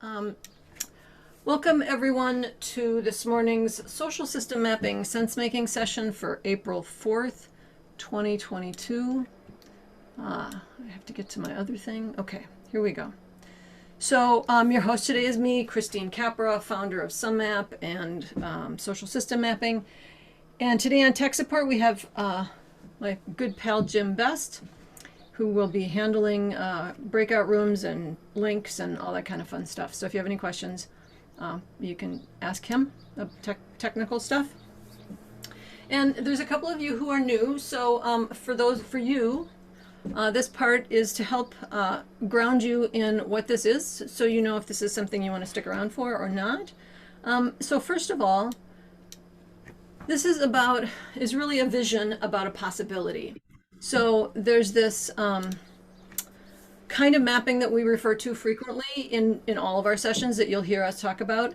Um, Welcome everyone to this morning's social system mapping sense-making session for April 4th, 2022. I have to get to my other thing. Okay, here we go. So your host today is me, Christine Capra, founder of SunMap and social system mapping. And today on tech support we have my good pal Jim Best, who will be handling breakout rooms and links and all that kind of fun stuff. So if you have any questions, you can ask him technical stuff. And there's a couple of you who are new. So for you, this part is to help ground you in what this is, so you know if this is something you want to stick around for or not. So first of all, this is really a vision about a possibility. So there's this kind of mapping that we refer to frequently in all of our sessions that you'll hear us talk about,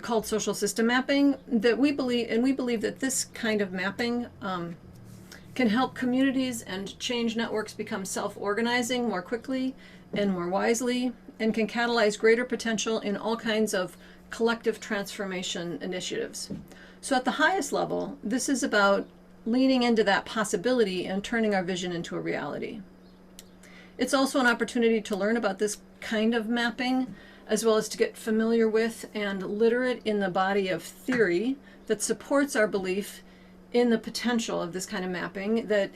called social system mapping, that we believe that this kind of mapping can help communities and change networks become self-organizing more quickly and more wisely, and can catalyze greater potential in all kinds of collective transformation initiatives. So at the highest level, this is about leaning into that possibility and turning our vision into a reality. It's also an opportunity to learn about this kind of mapping, as well as to get familiar with and literate in the body of theory that supports our belief in the potential of this kind of mapping, that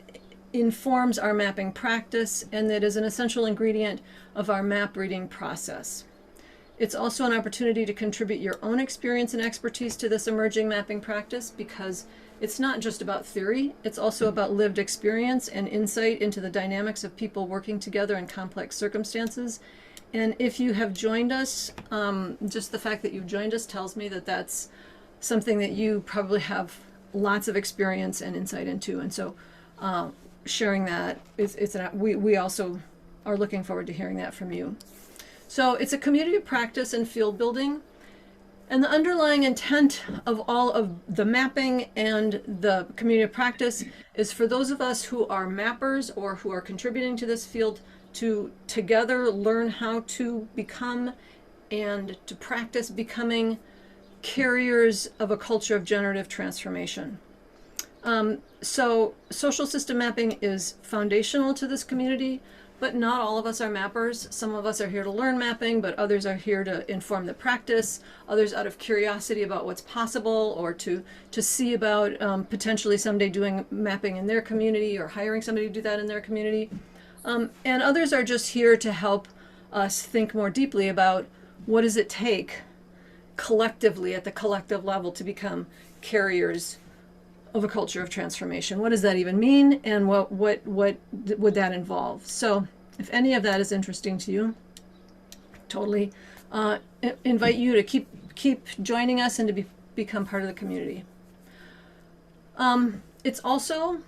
informs our mapping practice, and that is an essential ingredient of our map reading process. It's also an opportunity to contribute your own experience and expertise to this emerging mapping practice, because it's not just about theory, it's also about lived experience and insight into the dynamics of people working together in complex circumstances. And if you have joined us, just the fact that you've joined us tells me that that's something that you probably have lots of experience and insight into. And so sharing that, we also are looking forward to hearing that from you. So it's a community of practice and field building. And the underlying intent of all of the mapping and the community of practice is for those of us who are mappers or who are contributing to this field to together learn how to become and to practice becoming carriers of a culture of generative transformation. So social system mapping is foundational to this community, but not all of us are mappers. Some of us are here to learn mapping, but others are here to inform the practice, others out of curiosity about what's possible, or to see about potentially someday doing mapping in their community or hiring somebody to do that in their community. And others are just here to help us think more deeply about what does it take collectively at the collective level to become carriers of a culture of transformation. What does that even mean, and what would that involve? So if any of that is interesting to you, totally invite you to keep joining us and to become part of the community. It's also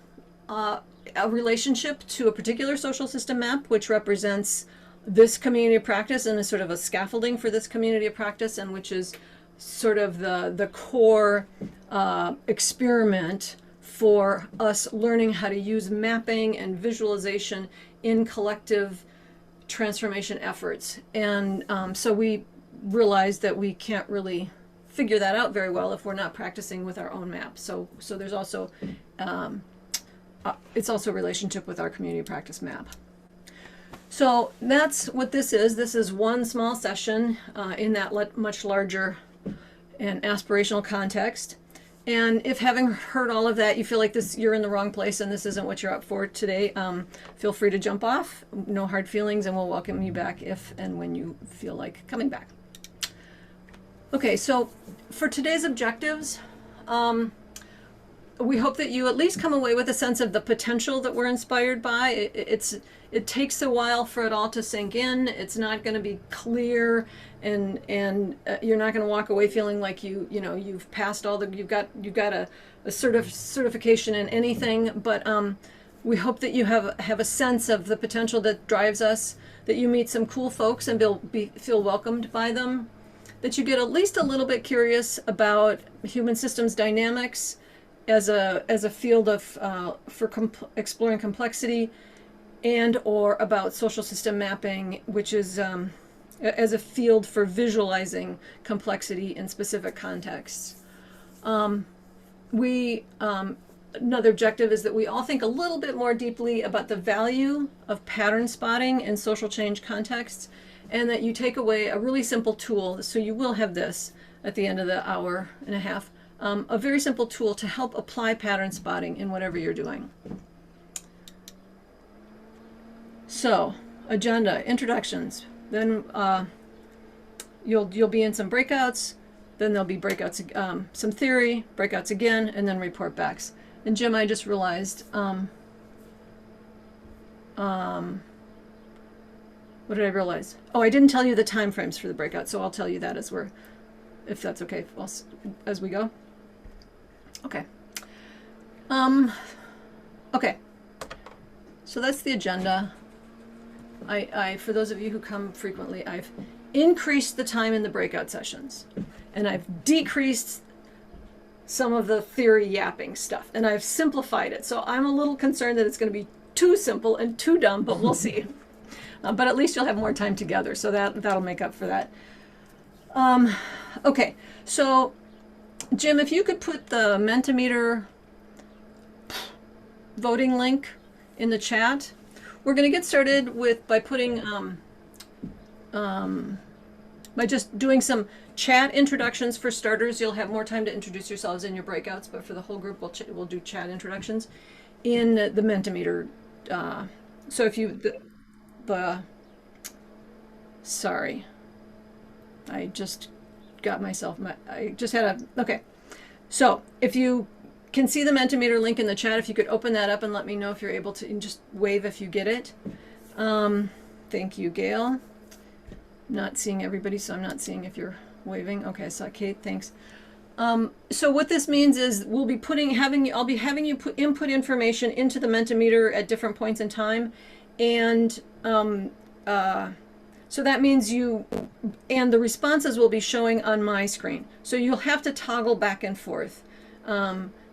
a relationship to a particular social system map, which represents this community of practice and is sort of a scaffolding for this community of practice, and which is sort of the core experiment for us learning how to use mapping and visualization in collective transformation efforts. And so we realized that we can't really figure that out very well if we're not practicing with our own map. So there's also it's also a relationship with our community practice map. So that's what this is. This is one small session in that much larger and aspirational context. And if, having heard all of that, you feel like you're in the wrong place and this isn't what you're up for today, feel free to jump off. No hard feelings, and we'll welcome you back if and when you feel like coming back. Okay, so for today's objectives, we hope that you at least come away with a sense of the potential that we're inspired by. It takes a while for it all to sink in. It's not going to be clear, and you're not going to walk away feeling like you've passed you've got a certification in anything. But we hope that you have a sense of the potential that drives us, that you meet some cool folks and feel welcomed by them, that you get at least a little bit curious about human systems dynamics as a field of for exploring complexity, and or about social system mapping, which is as a field for visualizing complexity in specific contexts. Another objective is that we all think a little bit more deeply about the value of pattern spotting in social change contexts, and that you take away a really simple tool. So you will have this at the end of the hour and a half, a very simple tool to help apply pattern spotting in whatever you're doing. So, agenda, introductions, then you'll be in some breakouts, then there'll be breakouts, some theory, breakouts again, and then report backs. And Jim, I just realized, what did I realize? Oh, I didn't tell you the time frames for the breakout, so I'll tell you that if that's okay, as we go. Okay. Okay. So that's the agenda. I for those of you who come frequently, I've increased the time in the breakout sessions, and I've decreased some of the theory yapping stuff, and I've simplified it. So I'm a little concerned that it's going to be too simple and too dumb, but we'll see. But at least you'll have more time together, so that'll make up for that. Okay, so Jim, if you could put the Mentimeter voting link in the chat. We're going to get started by putting by just doing some chat introductions for starters. You'll have more time to introduce yourselves in your breakouts, but for the whole group, we'll do chat introductions in the Mentimeter. So if you sorry, I just got myself. I just had okay. So if you can see the Mentimeter link in the chat, if you could open that up and let me know if you're able to, and just wave if you get it. Thank you, Gail. Not seeing everybody, so I'm not seeing if you're waving. Okay, I saw Kate, thanks. So what this means is I'll be having you input information into the Mentimeter at different points in time, and so that means and the responses will be showing on my screen. So you'll have to toggle back and forth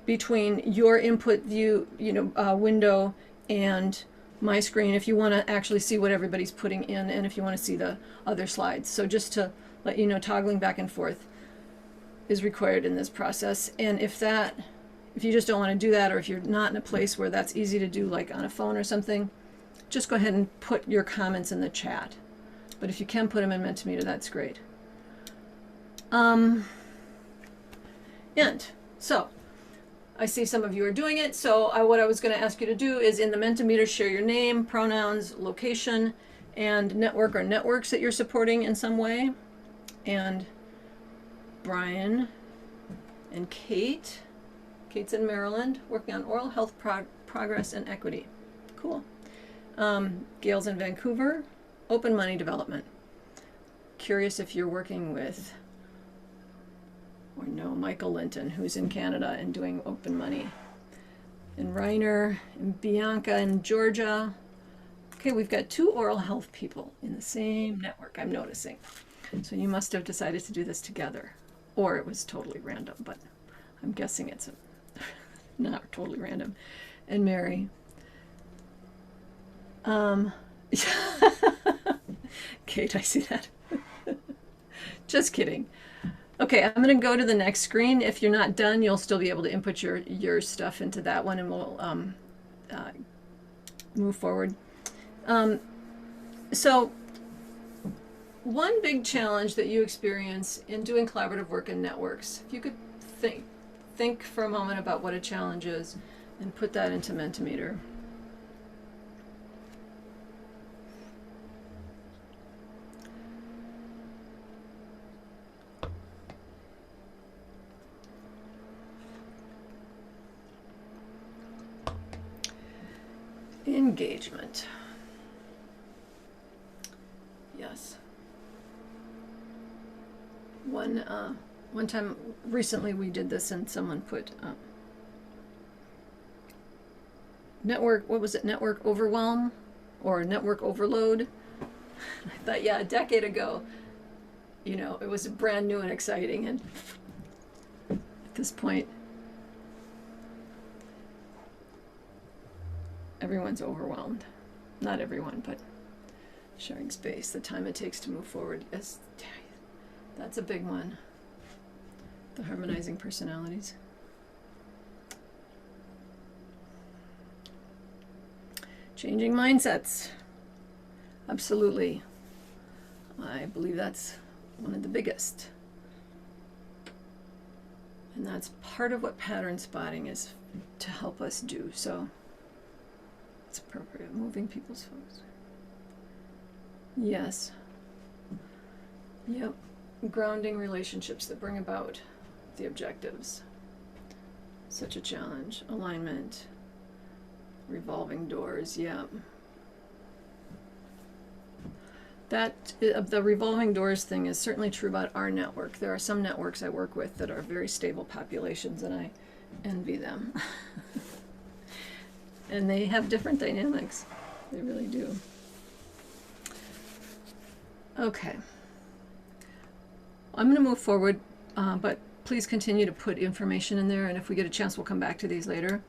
between your input view, window and my screen if you want to actually see what everybody's putting in, and if you want to see the other slides. So just to let you know, toggling back and forth is required in this process. And if you just don't want to do that, or if you're not in a place where that's easy to do, like on a phone or something, just go ahead and put your comments in the chat. But if you can put them in Mentimeter, that's great. And so I see some of you are doing it. So what I was going to ask you to do is in the Mentimeter, share your name, pronouns, location, and network or networks that you're supporting in some way. And Brian and Kate's in Maryland, working on oral health progress and equity. Cool. Gail's in Vancouver, open money development. Curious if you're working with, or no, Michael Linton, who's in Canada and doing open money. And Reiner and Bianca in Georgia. Okay, we've got 2 oral health people in the same network, I'm noticing. So you must have decided to do this together. Or it was totally random, but I'm guessing it's not totally random. And Mary. Kate, I see that. Just kidding. Okay, I'm going to go to the next screen. If you're not done, you'll still be able to input your stuff into that one, and we'll move forward. So one big challenge that you experience in doing collaborative work in networks, if you could think for a moment about what a challenge is and put that into Mentimeter. Engagement. Yes. One time recently we did this, and someone put network, what was it, network overwhelm or network overload. I thought, yeah, a decade ago, it was brand new and exciting, and at this point everyone's overwhelmed. Not everyone, but Sharing space, the time it takes to move forward. Yes, that's a big one. The harmonizing personalities. Changing mindsets. Absolutely. I believe that's one of the biggest. And that's part of what pattern spotting is to help us do. So it's appropriate. Moving people's focus. Yes. Yep. Grounding relationships that bring about the objectives. Such a challenge. Alignment. Revolving doors. Yep. That the revolving doors thing is certainly true about our network. There are some networks I work with that are very stable populations, and I envy them. And they have different dynamics. They really do. Okay. I'm going to move forward, but please continue to put information in there, and if we get a chance, we'll come back to these later.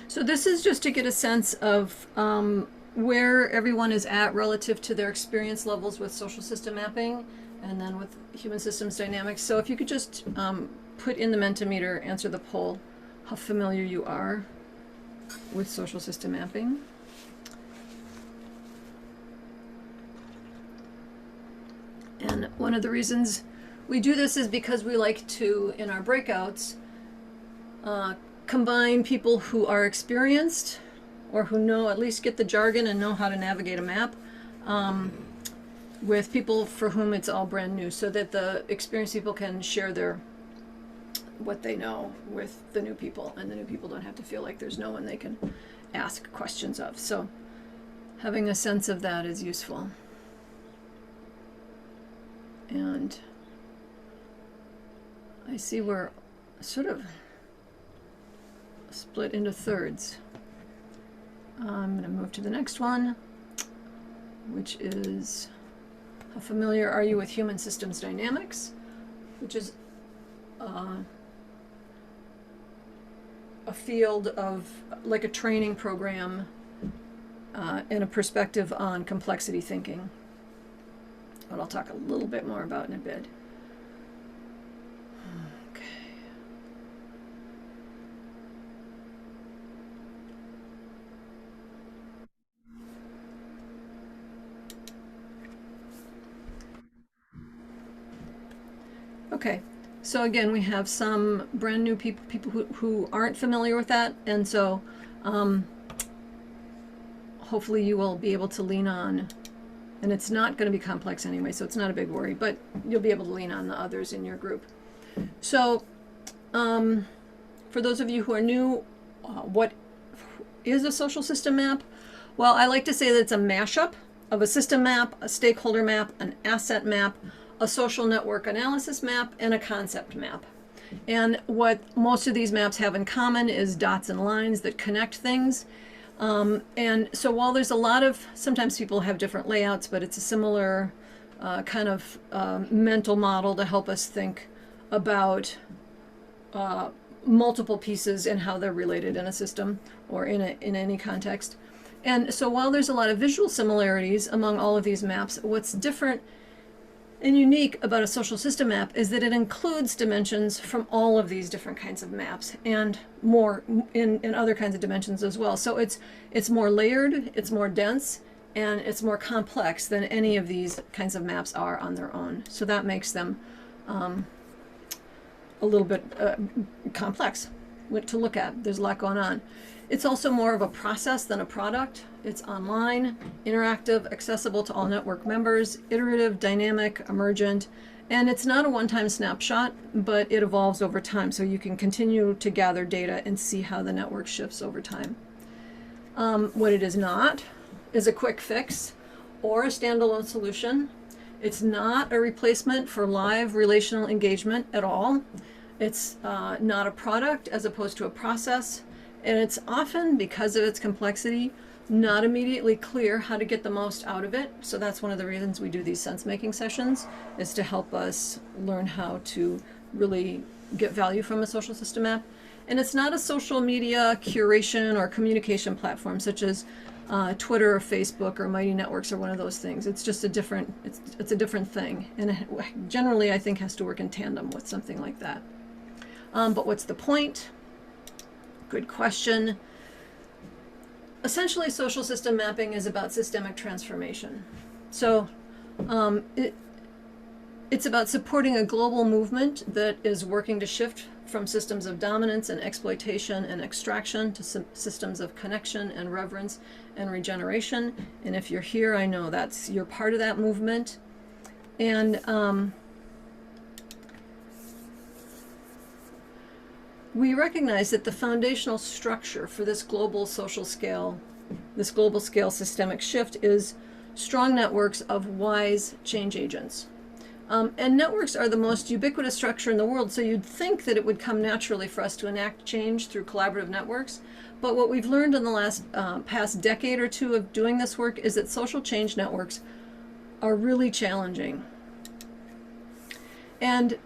So this is just to get a sense of where everyone is at relative to their experience levels with social system mapping and then with human systems dynamics. So if you could just put in the Mentimeter, answer the poll, how familiar you are with social system mapping. And one of the reasons we do this is because we like to, in our breakouts, combine people who are experienced or who know, at least get the jargon and know how to navigate a map, with people for whom it's all brand new, so that the experienced people can share what they know with the new people, and the new people don't have to feel like there's no one they can ask questions of. So having a sense of that is useful. And I see we're sort of split into thirds. I'm going to move to the next one, which is how familiar are you with human systems dynamics, which is a field of, like, a training program and a perspective on complexity thinking, what I'll talk a little bit more about in a bit. Okay, so again, we have some brand new people who aren't familiar with that, and so hopefully you will be able to lean on, and it's not going to be complex anyway, so it's not a big worry, but you'll be able to lean on the others in your group. So for those of you who are new, what is a social system map? Well, I like to say that it's a mashup of a system map, a stakeholder map, an asset map, a social network analysis map, and a concept map. And what most of these maps have in common is dots and lines that connect things. And so while there's a lot of, sometimes people have different layouts, but it's a similar kind of mental model to help us think about multiple pieces and how they're related in a system or in any context. And so while there's a lot of visual similarities among all of these maps, what's different and unique about a social system map is that it includes dimensions from all of these different kinds of maps and more in other kinds of dimensions as well. So it's more layered, it's more dense, and it's more complex than any of these kinds of maps are on their own. So that makes them a little bit complex to look at. There's a lot going on. It's also more of a process than a product. It's online, interactive, accessible to all network members, iterative, dynamic, emergent, and it's not a one-time snapshot, but it evolves over time, so you can continue to gather data and see how the network shifts over time. What it is not is a quick fix or a standalone solution. It's not a replacement for live relational engagement at all. It's not a product as opposed to a process. And it's often, because of its complexity, not immediately clear how to get the most out of it. So that's one of the reasons we do these sense-making sessions, is to help us learn how to really get value from a social system map. And it's not a social media curation or communication platform, such as Twitter or Facebook or Mighty Networks or one of those things. It's just a different, it's a different thing. And it generally, I think, has to work in tandem with something like that. But what's the point? Good question. Essentially, social system mapping is about systemic transformation. So it's about supporting a global movement that is working to shift from systems of dominance and exploitation and extraction to systems of connection and reverence and regeneration. And if you're here, I know you're part of that movement. And we recognize that the foundational structure for this global social scale, this global scale systemic shift, is strong networks of wise change agents. And networks are the most ubiquitous structure in the world, so you'd think that it would come naturally for us to enact change through collaborative networks. But what we've learned in the last past decade or two of doing this work is that social change networks are really challenging. And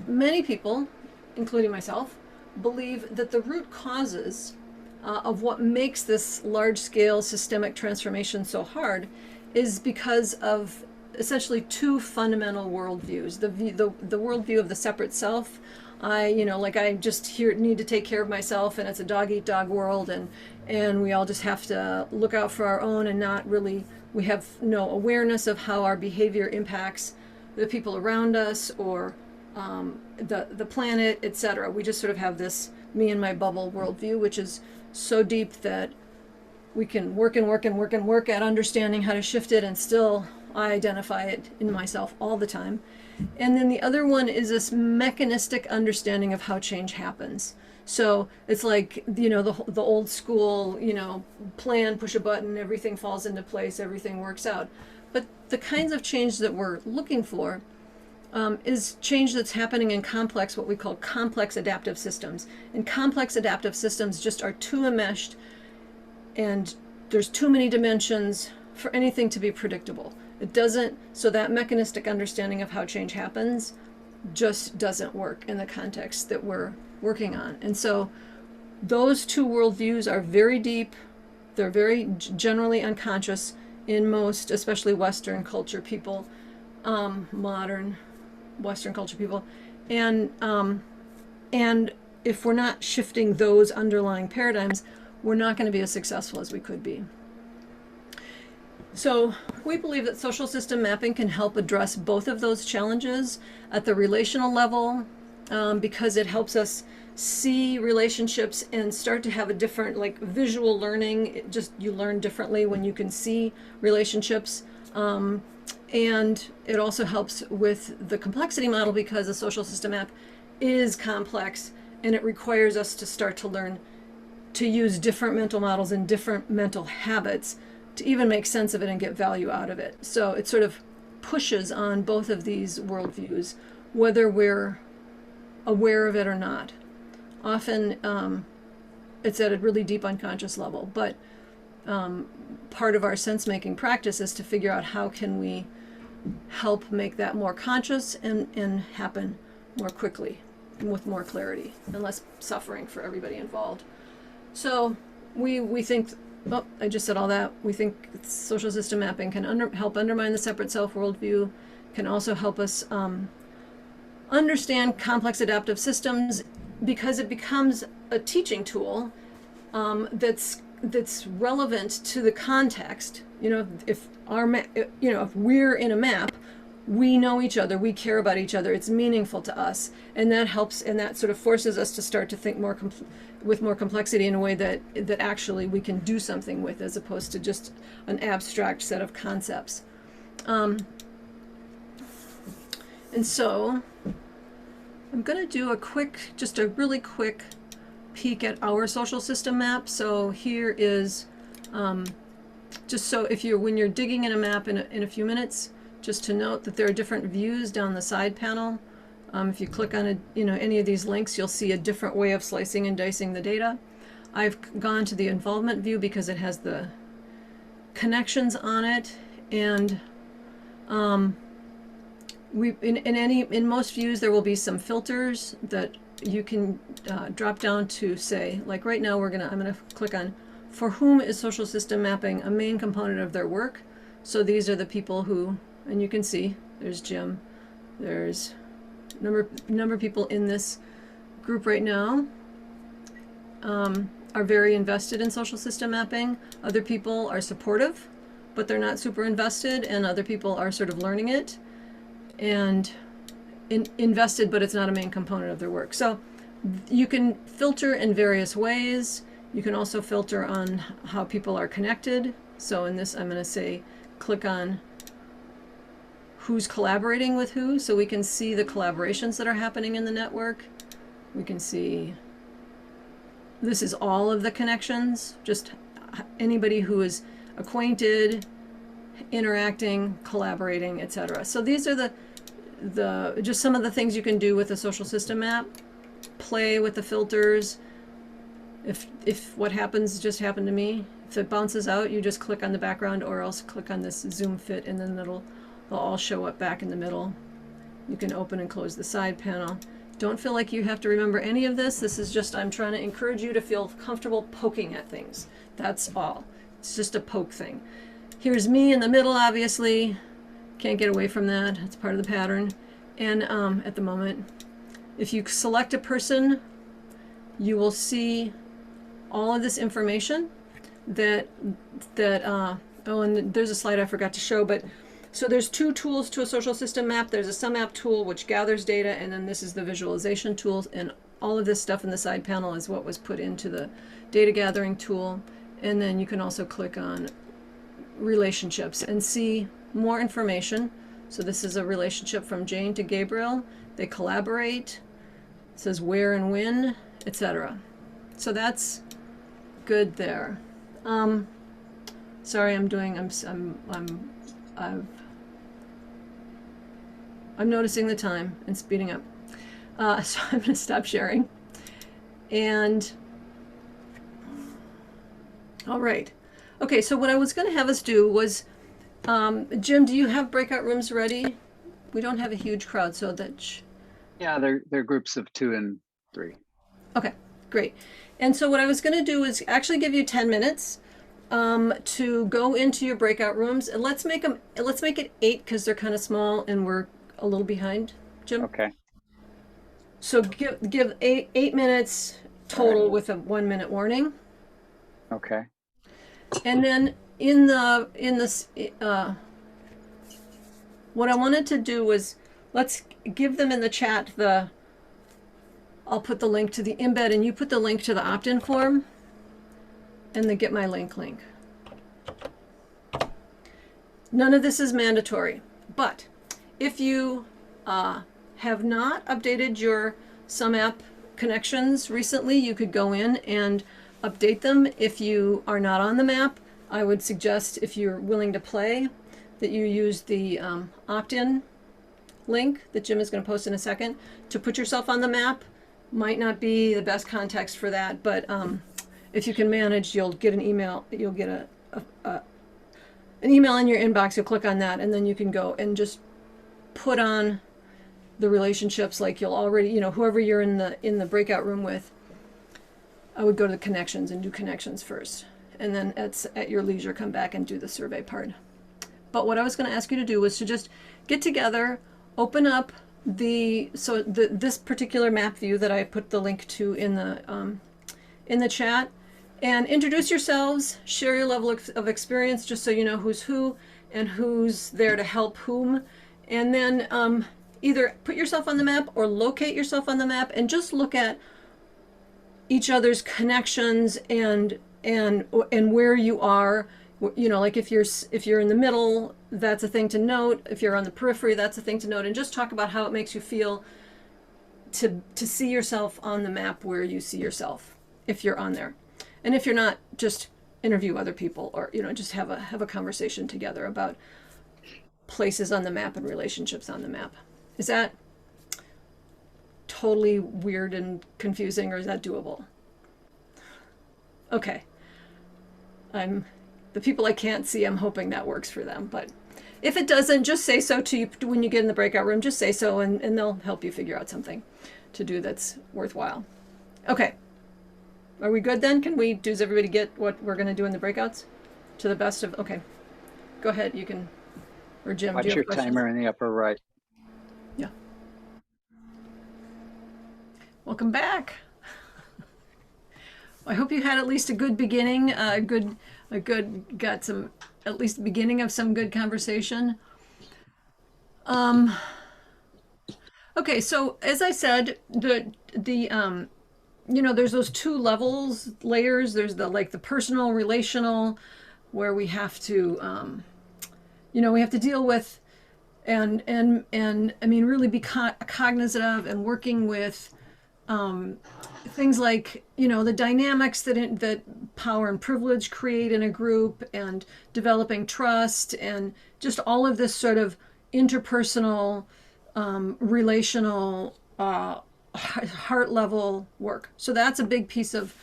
many people, including myself, believe that the root causes of what makes this large-scale systemic transformation so hard is because of essentially two fundamental worldviews. The worldview of the separate self. I just need to take care of myself, and it's a dog-eat-dog world, and we all just have to look out for our own and not really, we have no awareness of how our behavior impacts the people around us or the planet, etc. We just sort of have this me and my bubble worldview, which is so deep that we can work at understanding how to shift it, and still I identify it in myself all the time. And then the other one is this mechanistic understanding of how change happens. So it's like, the old school, plan, push a button, everything falls into place, everything works out. But the kinds of change that we're looking for is change that's happening in what we call complex adaptive systems. And complex adaptive systems just are too enmeshed, and there's too many dimensions for anything to be predictable. So that mechanistic understanding of how change happens just doesn't work in the context that we're working on. And so those two worldviews are very deep. They're very generally unconscious in most, especially Western culture people, modern Western culture people. And if we're not shifting those underlying paradigms, we're not going to be as successful as we could be. So we believe that social system mapping can help address both of those challenges at the relational level, because it helps us see relationships and start to have a different, visual learning. You learn differently when you can see relationships. And it also helps with the complexity model, because a social system map is complex, and it requires us to start to learn to use different mental models and different mental habits to even make sense of it and get value out of it. So it sort of pushes on both of these worldviews, whether we're aware of it or not. Often it's at a really deep unconscious level, but part of our sense-making practice is to figure out how can we help make that more conscious and happen more quickly and with more clarity and less suffering for everybody involved. So we think, I just said all that. We think social system mapping can help undermine the separate self worldview, can also help us understand complex adaptive systems, because it becomes a teaching tool that's relevant to the context. If if we're in a map, we know each other, we care about each other, it's meaningful to us, and that helps, and that sort of forces us to start to think with more complexity in a way that actually we can do something with, as opposed to just an abstract set of concepts. And so I'm going to do just a really quick peek at our social system map. So here is, just so when you're digging in a map in a few minutes, just to note that there are different views down the side panel. If you click on any of these links, you'll see a different way of slicing and dicing the data. I've gone to the involvement view because it has the connections on it, and in most views there will be some filters that you can drop down to, say, like right now I'm gonna click on for whom is social system mapping a main component of their work. So these are the people who, and you can see, there's Jim, there's number of people in this group right now are very invested in social system mapping. Other people are supportive, but they're not super invested, and other people are sort of learning it and invested, but it's not a main component of their work. So you can filter in various ways. You can also filter on how people are connected. So in this, I'm going to say, click on who's collaborating with who, so we can see the collaborations that are happening in the network. We can see this is all of the connections, just anybody who is acquainted, interacting, collaborating, etc. So these are the just some of the things you can do with a social system map. Play with the filters. If what happens just happened to me, if it bounces out, you just click on the background, or else click on this zoom fit, and then they'll all show up back in the middle. You can open and close the side panel. Don't feel like you have to remember any of this. This is just, I'm trying to encourage you to feel comfortable poking at things. That's all. It's just a poke thing. Here's me in the middle, obviously. Can't get away from that. It's part of the pattern. And at the moment, if you select a person, you will see all of this information that oh, and there's a slide I forgot to show, but so there's two tools to a social system map. There's a SumMap tool, which gathers data, and then this is the visualization tool, and all of this stuff in the side panel is what was put into the data gathering tool. And then you can also click on relationships and see more information. So this is a relationship from Jane to Gabriel. They collaborate. It says where and when, etc. So that's good there. Sorry, I'm noticing the time and speeding up. So I'm going to stop sharing. And all right. Okay, so what I was going to have us do was, Jim, do you have breakout rooms ready? We don't have a huge crowd, so that... Yeah, they're groups of 2 and 3. Okay, great. And so what I was going to do is actually give you 10 minutes to go into your breakout rooms, and let's make it 8 because they're kind of small and we're a little behind, Jim. Okay. So give 8 minutes total, right, with a 1 minute warning. Okay. And then in this what I wanted to do was, let's give them in the chat I'll put the link to the embed, and you put the link to the opt-in form and the get my link. None of this is mandatory, but if you have not updated your SumApp connections recently, you could go in and update them. If you are not on the map, I would suggest, if you're willing to play, that you use the opt-in link that Jim is going to post in a second to put yourself on the map. Might not be the best context for that, but if you can manage, you'll get an email. You'll get an email in your inbox. You'll click on that, and then you can go and just put on the relationships. Like you'll already, whoever you're in the breakout room with. I would go to the connections and do connections first, and then at your leisure come back and do the survey part. But what I was going to ask you to do was to just get together, open up this particular map view that I put the link to in the chat, and introduce yourselves, share your level of experience, just so you know who's who and who's there to help whom, and then either put yourself on the map or locate yourself on the map and just look at each other's connections and where you are. Like if you're in the middle, that's a thing to note. If you're on the periphery, that's a thing to note, and just talk about how it makes you feel to see yourself on the map where you see yourself, if you're on there. And if you're not, just interview other people, or just have a conversation together about places on the map and relationships on the map. Is that totally weird and confusing, or is that doable? Okay. The people I can't see, I'm hoping that works for them. But if it doesn't, just say so to you when you get in the breakout room. Just say so, and they'll help you figure out something to do that's worthwhile. Okay. Are we good then? Does everybody get what we're going to do in the breakouts? To the best of, okay. Go ahead, you can, or Jim, do Watch you have your questions? timer in the upper right. Yeah. Welcome back. I hope you had at least a good beginning, got some, at least beginning of some good conversation. Okay, so as I said, there's those two layers. There's the personal, relational, where we have to, we have to deal with and I mean really be cognizant of and working with things like the dynamics that power and privilege create in a group, and developing trust, and just all of this sort of interpersonal, relational, heart level work. So that's a big piece of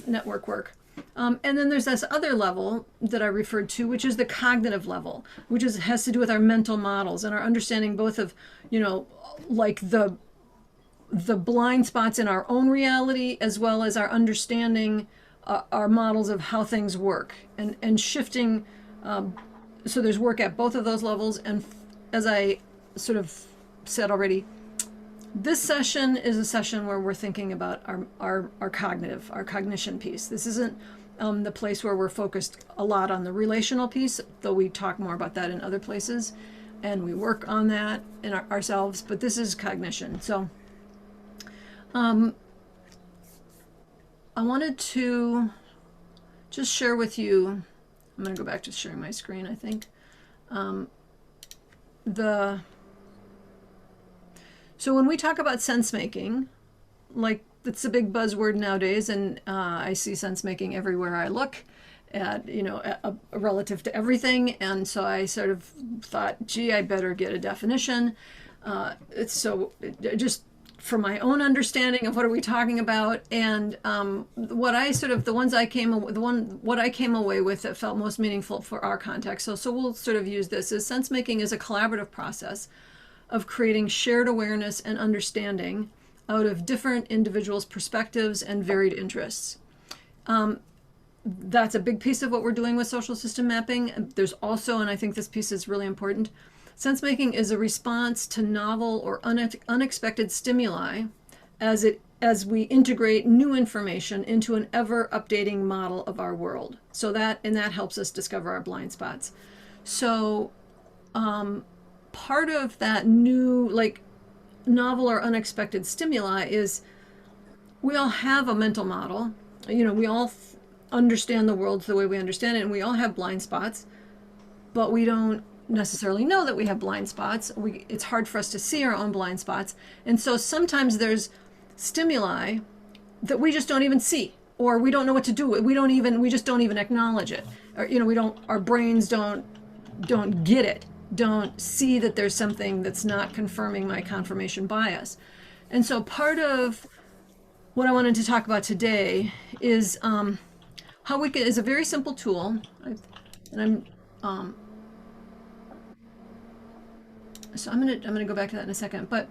network work. And then there's this other level that I referred to, which is the cognitive level, which has to do with our mental models and our understanding both of, like the blind spots in our own reality, as well as our understanding, our models of how things work, and shifting. So there's work at both of those levels. And as I sort of said already, this session is a session where we're thinking about our cognition piece. This isn't the place where we're focused a lot on the relational piece, though we talk more about that in other places, and we work on that in ourselves. But this is cognition. So I wanted to just share with you. I'm going to go back to sharing my screen, I think. So when we talk about sense making, like it's a big buzzword nowadays, and I see sense making everywhere I look at, relative to everything. And so I sort of thought, gee, I better get a definition. Just for my own understanding of what are we talking about, and what I came away with that felt most meaningful for our context. So we'll sort of use this as sense making is a collaborative process of creating shared awareness and understanding out of different individuals' perspectives and varied interests. That's a big piece of what we're doing with social system mapping. There's also, and I think this piece is really important, sense making is a response to novel or unexpected stimuli as we integrate new information into an ever updating model of our world. So that helps us discover our blind spots. So part of that new, like, novel or unexpected stimuli is we all have a mental model. We all understand the world the way we understand it, and we all have blind spots, but we don't necessarily know that we have blind spots. It's hard for us to see our own blind spots. And so sometimes there's stimuli that we just don't even see, or we don't know what to do. We just don't even acknowledge it. Or, our brains don't get it, don't see that there's something that's not confirming my confirmation bias. And so part of what I wanted to talk about today is how we can, is a very simple tool. So I'm gonna go back to that in a second, but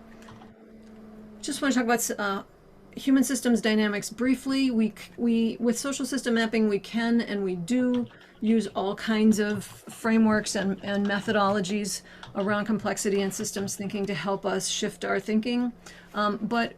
just want to talk about human systems dynamics briefly. We with social system mapping, we can and we do use all kinds of frameworks and methodologies around complexity and systems thinking to help us shift our thinking. But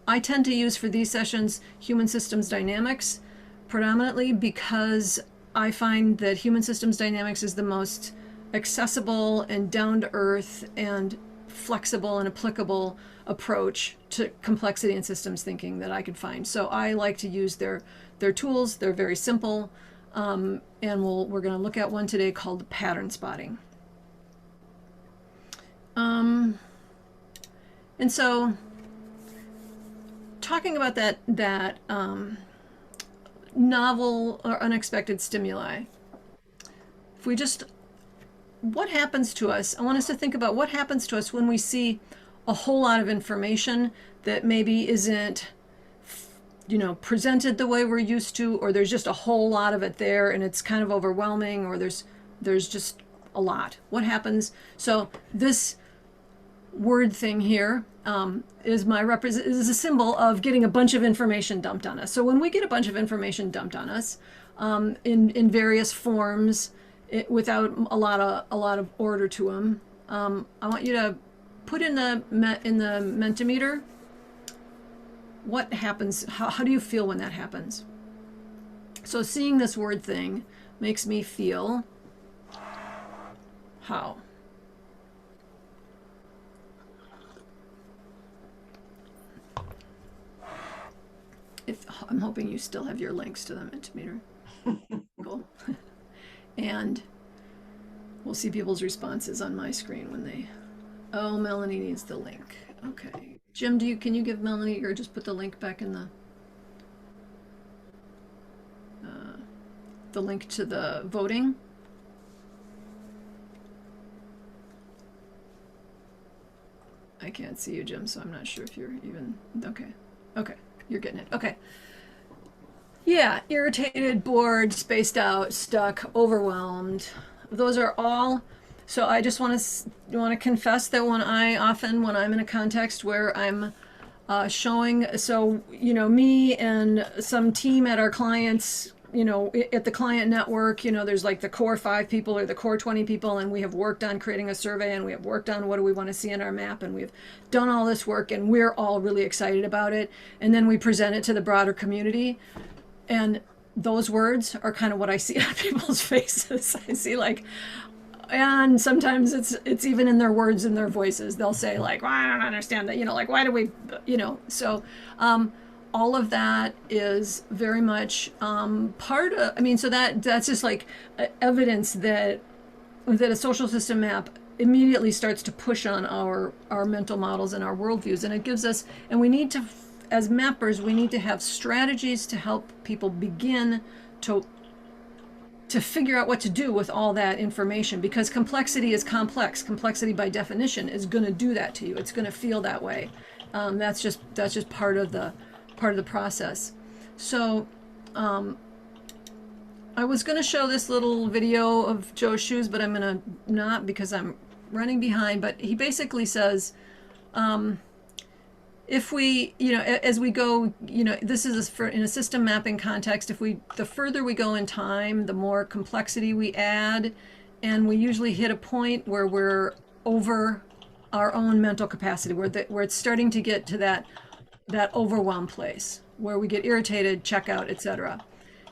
I tend to use for these sessions human systems dynamics predominantly, because I find that human systems dynamics is the most accessible and down to earth and flexible and applicable approach to complexity and systems thinking that I could find. So I like to use their tools. They're very simple. And we're going to look at one today called pattern spotting. And so talking about that novel or unexpected stimuli, if we just, what happens to us? I want us to think about what happens to us when we see a whole lot of information that maybe isn't, presented the way we're used to, or there's just a whole lot of it there and it's kind of overwhelming, or there's just a lot. What happens? So word thing here is is a symbol of getting a bunch of information dumped on us. So when we get a bunch of information dumped on us in various forms, without a lot of order to them, I want you to put in the Mentimeter. What happens? How do you feel when that happens? So seeing this word thing makes me feel how? I'm hoping you still have your links to the Mentimeter. Cool. And we'll see people's responses on my screen when they... Oh, Melanie needs the link. Okay. Jim, can you give Melanie, or just put the link back in the link to the voting? I can't see you, Jim, so I'm not sure if you're even... Okay. Okay. You're getting it. Okay. Yeah, irritated, bored, spaced out, stuck, overwhelmed. Those are all. So I just want to confess that when I'm in a context where I'm showing, so me and some team at our clients, at the client network, there's like the core 5 people or the core 20 people, and we have worked on creating a survey, and we have worked on what do we want to see in our map, and we've done all this work, and we're all really excited about it, and then we present it to the broader community. And those words are kind of what I see on people's faces. I see and sometimes it's even in their words and their voices. They'll say like, well, I don't understand that, like, why do we, so all of that is very much part of, so that's just like evidence that a social system map immediately starts to push on our mental models and our worldviews. And it gives us, and we need to, as mappers, we need to have strategies to help people begin to figure out what to do with all that information, because complexity is complex. Complexity by definition is going to do that to you. It's going to feel that way. That's just part of the process. So I was going to show this little video of Joe's shoes, but I'm going to not, because I'm running behind. But he basically says, if we, as we go, this is in a system mapping context, the further we go in time, the more complexity we add, and we usually hit a point where we're over our own mental capacity, where it's starting to get to that overwhelm place, where we get irritated, check out, etc.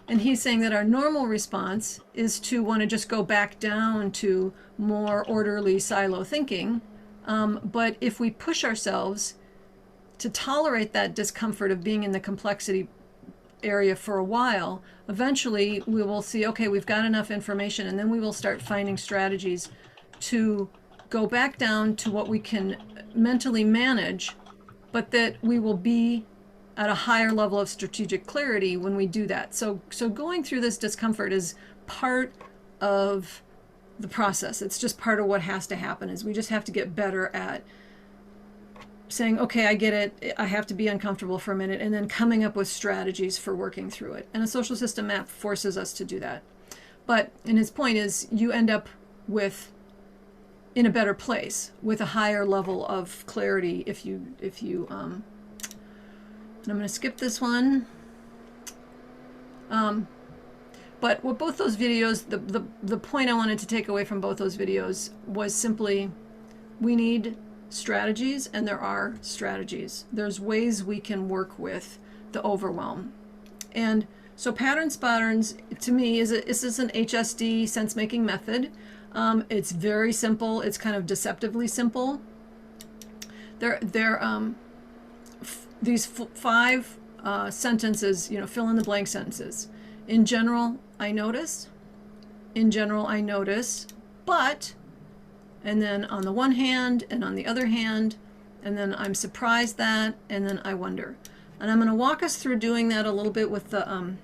And he's saying that our normal response is to want to just go back down to more orderly silo thinking. But if we push ourselves to tolerate that discomfort of being in the complexity area for a while, eventually we will see, okay, we've got enough information, and then we will start finding strategies to go back down to what we can mentally manage, but that we will be at a higher level of strategic clarity when we do that. So going through this discomfort is part of the process. It's just part of what has to happen, is we just have to get better at saying, okay, I get it, I have to be uncomfortable for a minute, and then coming up with strategies for working through it. And a social system map forces us to do that. But, and his point is, you end up in a better place with a higher level of clarity if you and I'm going to skip this one. But what both those videos, the point I wanted to take away from both those videos was simply, we need strategies, and there are strategies. There's ways we can work with the overwhelm. And so pattern patterns, to me, is an HSD SenseMaking method. It's very simple. It's kind of deceptively simple. These 5 sentences, fill in the blank sentences. In general, I notice. In general, I notice, but, and then on the one hand, and on the other hand, and then I'm surprised that, and then I wonder. And I'm going to walk us through doing that a little bit with the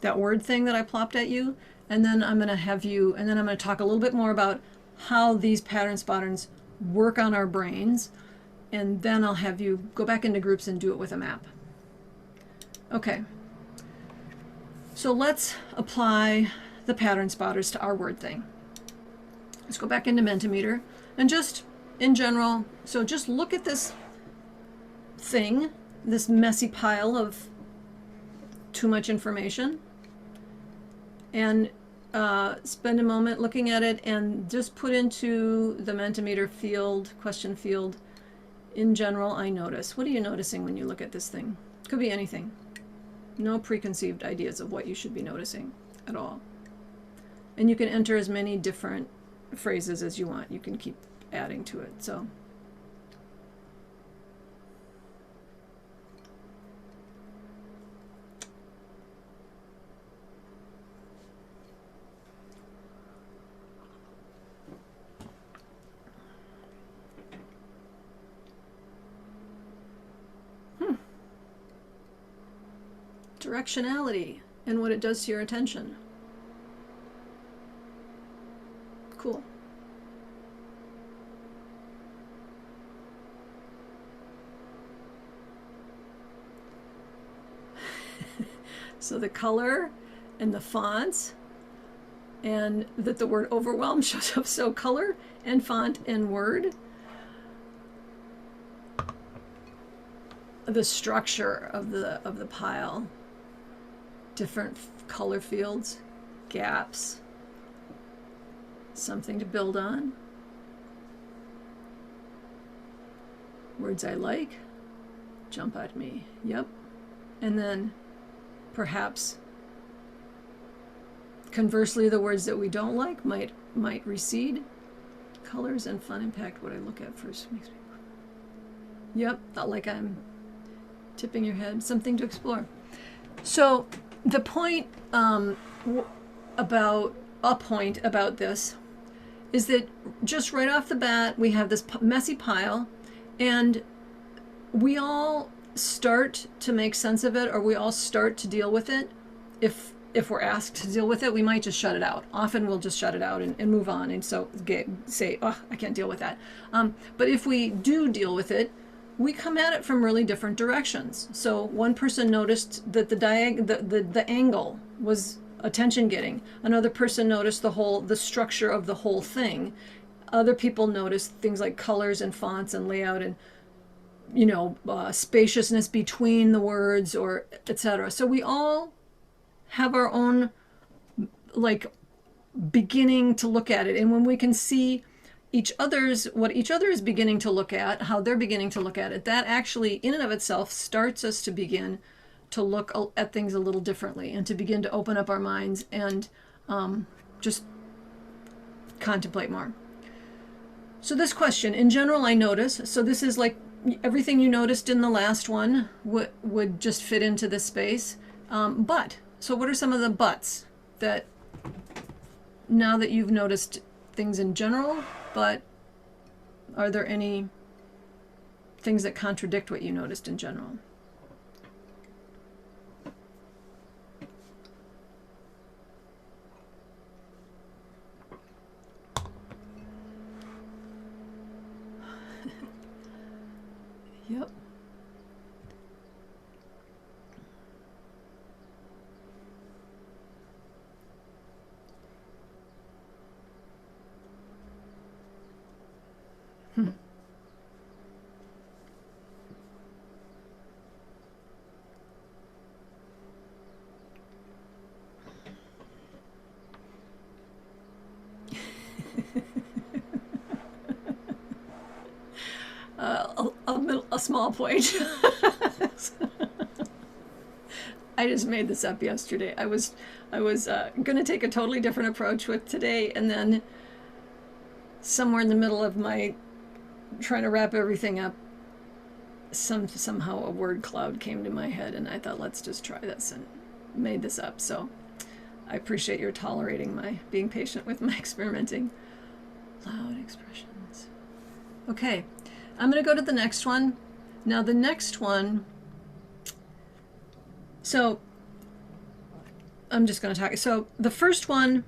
that word thing that I plopped at you, and then I'm going to have you, and then I'm going to talk a little bit more about how these patterns work on our brains, and then I'll have you go back into groups and do it with a map. Okay. So let's apply the pattern spotters to our word thing. Let's go back into Mentimeter, and just in general. So just look at this thing, this messy pile of too much information, and spend a moment looking at it and just put into the Mentimeter field, question field, in general, I notice. What are you noticing when you look at this thing? Could be anything. No preconceived ideas of what you should be noticing at all. And you can enter as many different phrases as you want. You can keep adding to it. So directionality and what it does to your attention. Cool. So the color and the fonts, and that the word overwhelm shows up. So color and font and word. The structure of the pile. Different color fields, gaps, something to build on. Words I like, jump at me, yep. And then perhaps conversely, the words that we don't like might recede. Colors and fun impact what I look at first. Makes me, yep, not like I'm tipping your head, something to explore. So the point about this is that just right off the bat, we have this messy pile, and we all start to make sense of it, or we all start to deal with it. If we're asked to deal with it, we might just shut it out. Often we'll just shut it out and move on, and so say, oh, I can't deal with that. But if we do deal with it, we come at it from really different directions. So one person noticed that the angle was attention getting. Another person noticed the structure of the whole thing. Other people noticed things like colors and fonts and layout and spaciousness between the words, or etc. So we all have our own beginning to look at it, and when we can see what each other is beginning to look at, how they're beginning to look at it, that actually in and of itself starts us to begin to look at things a little differently, and to begin to open up our minds and just contemplate more. So this question, in general, I notice, so this is like everything you noticed in the last one would just fit into this space. So what are some of the buts that, now that you've noticed things in general, but are there any things that contradict what you noticed in general? Yep. A small point. I just made this up yesterday. I was going to take a totally different approach with today, and then somewhere in the middle of my trying to wrap everything up, somehow a word cloud came to my head, and I thought, let's just try this, and made this up. So I appreciate your tolerating being patient with my experimenting. Loud expressions. Okay, I'm going to go to the next one. Now the next one, so I'm just going to talk. So the first one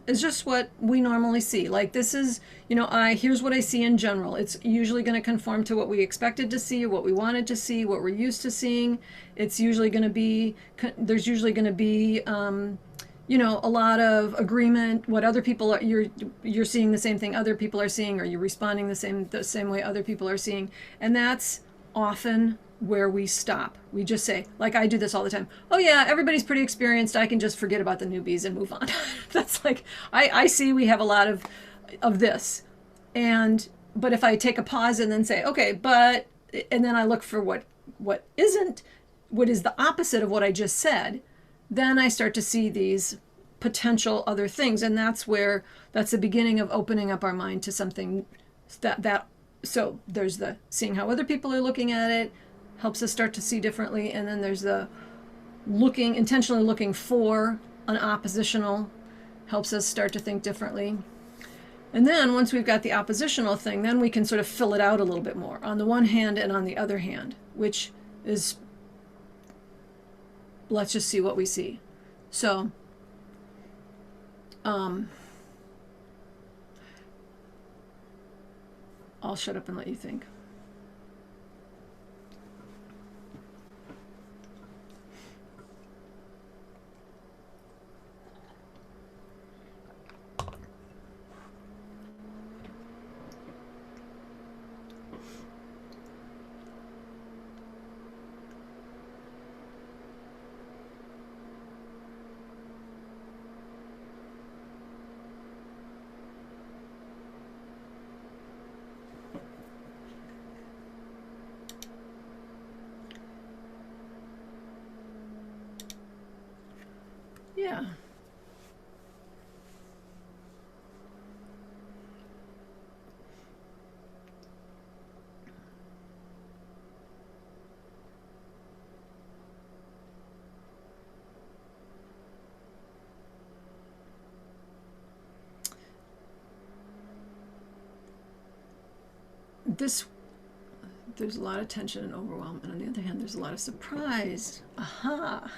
is just what we normally see. Like this is, here's what I see in general. It's usually going to conform to what we expected to see, or what we wanted to see, what we're used to seeing. It's usually going to be, there's usually going to be, you know, a lot of agreement, what other people are, you're seeing the same thing other people are seeing, or you're responding the same way other people are seeing. And that's often where we stop. We just say, like I do this all the time, oh yeah, everybody's pretty experienced, I can just forget about the newbies and move on. That's like, I see we have a lot of this. But if I take a pause and then say, okay, and then I look for what is the opposite of what I just said, then I start to see these potential other things. And that's the beginning of opening up our mind to something so there's the seeing how other people are looking at it, helps us start to see differently. And then there's the intentionally looking for an oppositional, helps us start to think differently. And then once we've got the oppositional thing, then we can sort of fill it out a little bit more on the one hand and on the other hand, which is, let's just see what we see. So, I'll shut up and let you think. Yeah. There's a lot of tension and overwhelm, and on the other hand, there's a lot of surprise. Aha.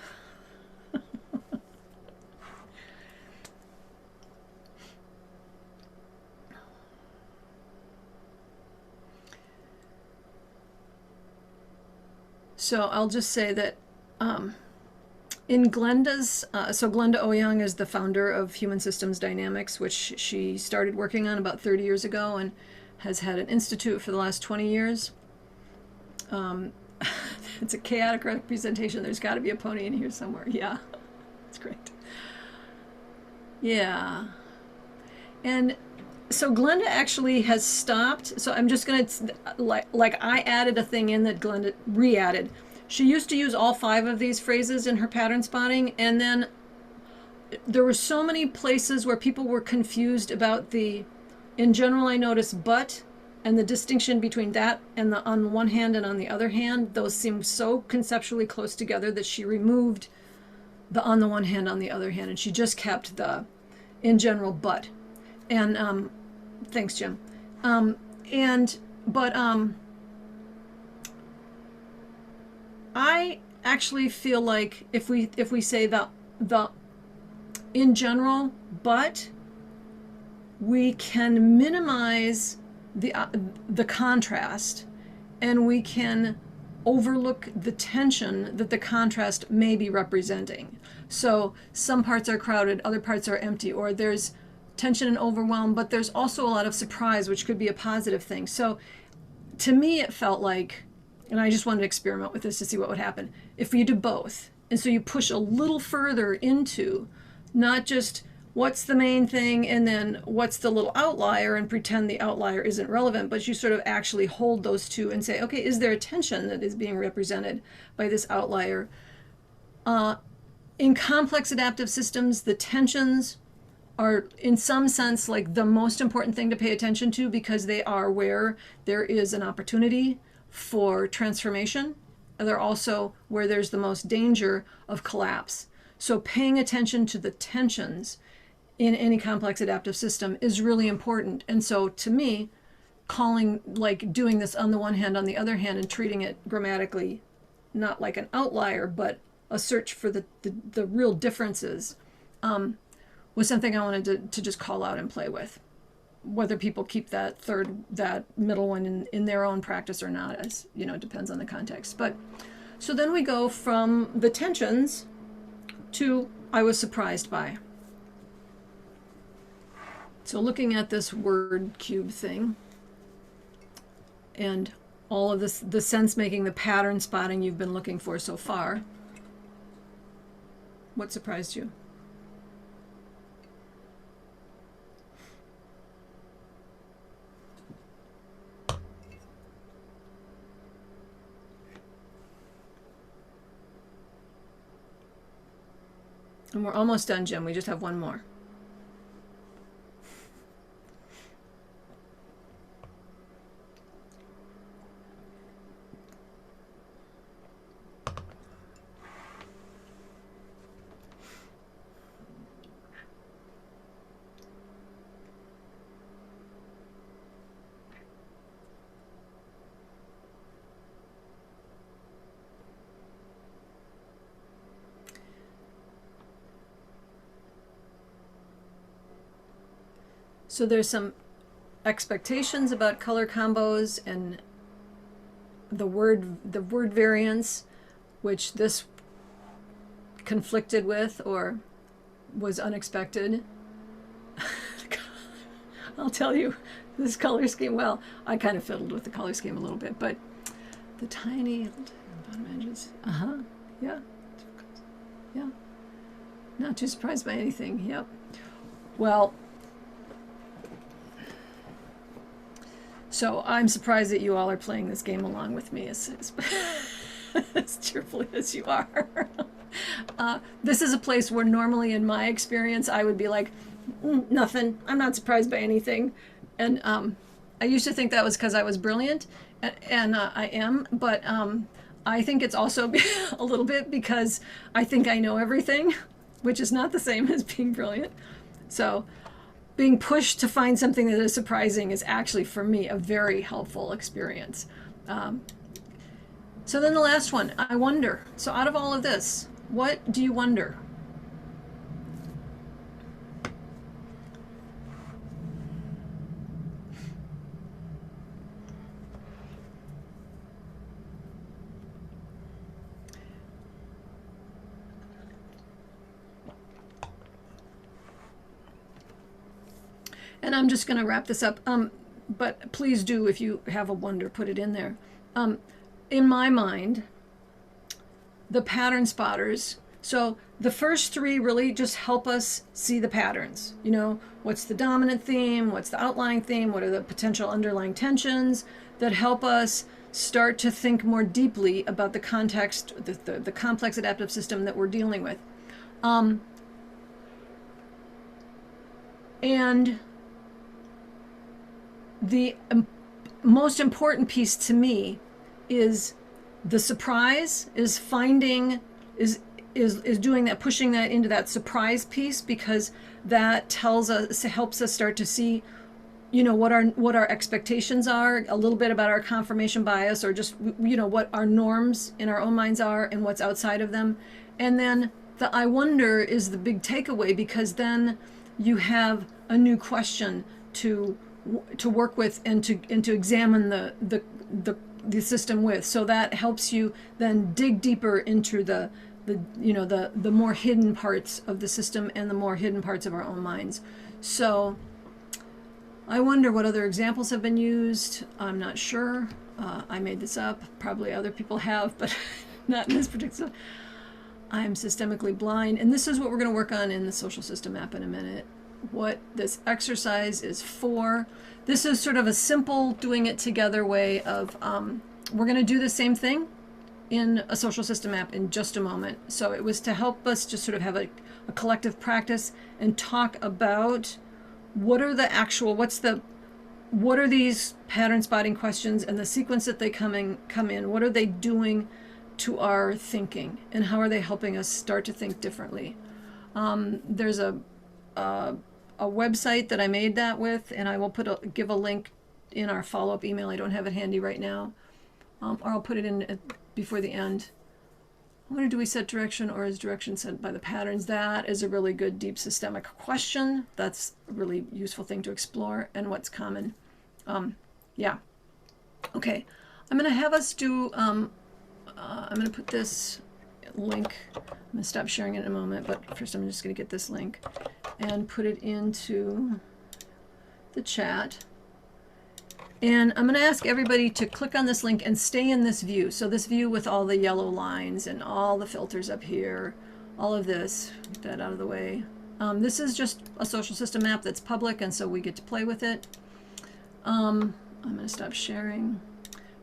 So I'll just say that in Glenda's, so Glenda Oyoung is the founder of Human Systems Dynamics, which she started working on about 30 years ago and has had an institute for the last 20 years. It's a chaotic representation. There's got to be a pony in here somewhere. Yeah, it's great. Yeah. And so Glenda actually has stopped. So I'm just going to, like I added a thing in that Glenda re-added. She used to use all 5 of these phrases in her pattern spotting, and then there were so many places where people were confused about in general I noticed but, and the distinction between that and the on one hand and on the other hand, those seem so conceptually close together that she removed the on the one hand, on the other hand, and she just kept the in general but. And thanks, Jim. I actually feel like if we say the in general but, we can minimize the contrast, and we can overlook the tension that the contrast may be representing. So some parts are crowded, other parts are empty, or there's tension and overwhelm, but there's also a lot of surprise, which could be a positive thing. So to me, it felt like, and I just wanted to experiment with this to see what would happen, if you do both. And so you push a little further into not just what's the main thing and then what's the little outlier and pretend the outlier isn't relevant, but you sort of actually hold those two and say, okay, is there a tension that is being represented by this outlier? In complex adaptive systems, the tensions are in some sense like the most important thing to pay attention to, because they are where there is an opportunity for transformation. They're also where there's the most danger of collapse. So paying attention to the tensions in any complex adaptive system is really important. And so to me, doing this on the one hand, on the other hand, and treating it grammatically not like an outlier, but a search for the real differences, was something I wanted to just call out and play with. Whether people keep that middle one in their own practice or not, as you know, depends on the context. But so then we go from the tensions to I was surprised by. So looking at this word cube thing and all of this, the sense making, the pattern spotting you've been looking for so far, what surprised you? And we're almost done, Jim. We just have one more. So there's some expectations about color combos and the word variance, which this conflicted with or was unexpected. I'll tell you, this color scheme, well, I kind of fiddled with the color scheme a little bit, but the tiny bottom edges, yeah, yeah, not too surprised by anything, yep. Well, so I'm surprised that you all are playing this game along with me as cheerfully as you are. This is a place where normally in my experience I would be like, nothing, I'm not surprised by anything. And I used to think that was because I was brilliant, and I am, but I think it's also a little bit because I think I know everything, which is not the same as being brilliant. So being pushed to find something that is surprising is actually, for me, a very helpful experience. So then the last one, I wonder. So out of all of this, what do you wonder? And I'm just going to wrap this up. But please do, if you have a wonder, put it in there. In my mind, the pattern spotters, so the first three really just help us see the patterns. You know, what's the dominant theme? What's the outlying theme? What are the potential underlying tensions that help us start to think more deeply about the context, the complex adaptive system that we're dealing with. And the most important piece to me is the surprise, is finding, is doing that, pushing that into that surprise piece, because that tells us, helps us start to see, you know, what our expectations are, a little bit about our confirmation bias, or just, you know, what our norms in our own minds are and what's outside of them. And then the I wonder is the big takeaway, because then you have a new question to work with and to examine the system with. So that helps you then dig deeper into the more hidden parts of the system and the more hidden parts of our own minds. So I wonder what other examples have been used. I'm not sure. I made this up. Probably other people have, but not in this particular. I'm systemically blind. And this is what we're going to work on in the social system map in a minute. What this exercise is for. This is sort of a simple doing it together way of, we're going to do the same thing in a social system map in just a moment. So it was to help us just sort of have a collective practice and talk about what are the actual, what are these pattern spotting questions and the sequence that they come in, what are they doing to our thinking, and how are they helping us start to think differently. There's a website that I made that with, and I will give a link in our follow-up email. I don't have it handy right now, or I'll put it in before the end. I wonder, do we set direction, or is direction set by the patterns? That is a really good deep systemic question. That's a really useful thing to explore, and what's common. Yeah. Okay. I'm going to have us do, I'm going to put this link. I'm going to stop sharing it in a moment, but first I'm just going to get this link and put it into the chat. And I'm going to ask everybody to click on this link and stay in this view. So this view with all the yellow lines and all the filters up here, all of this, get that out of the way. This is just a social system map that's public, and so we get to play with it. I'm going to stop sharing.